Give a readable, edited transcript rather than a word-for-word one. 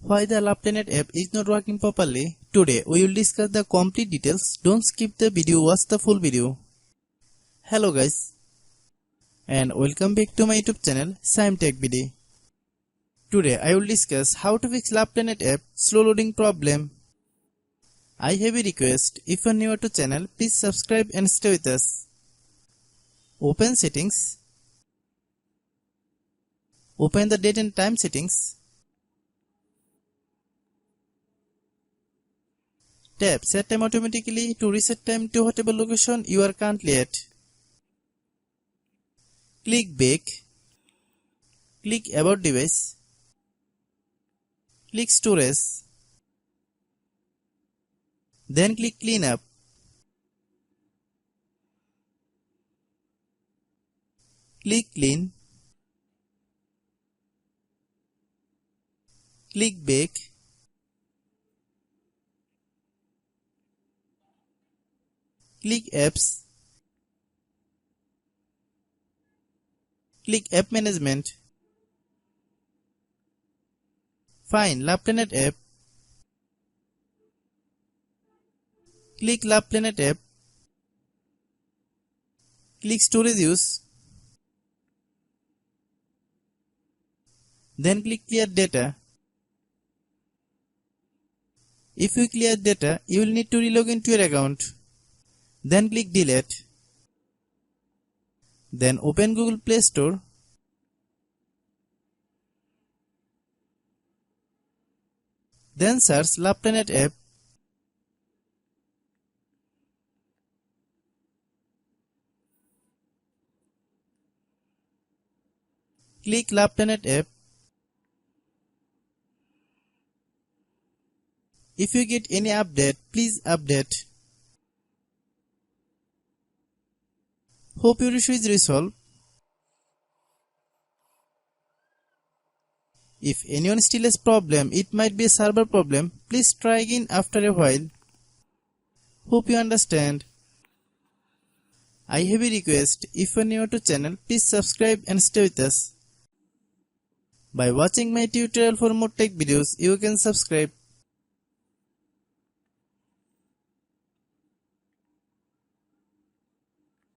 Why the LovePlanet app is not working properly? Today we will discuss the complete details. Don't skip the video, watch the full video. Hello guys, and welcome back to my YouTube channel Shaem Tech video. Today I will discuss how to fix LovePlanet app slow loading problem. I have a request. If you are new to channel, please subscribe and stay with us. Open settings. Open the date and time settings. Tap set time automatically to reset time to whatever location you are currently at. Click back. Click about device. Click storage. Then click clean up. Click clean. Click back. Click apps. Click app management. Find LovePlanet app. Click LovePlanet app. Click storage use. Then click clear data. If you clear data, you will need to relog into your account. Then click delete. Then open Google Play Store. Then search LovePlanet app. Click LovePlanet app. If you get any update, please update. Hope your issue is resolved. If anyone still has problem, it might be a server problem. Please try again after a while. Hope you understand. I have a request. If you are new to channel, please subscribe and stay with us. By watching my tutorial for more tech videos, you can subscribe.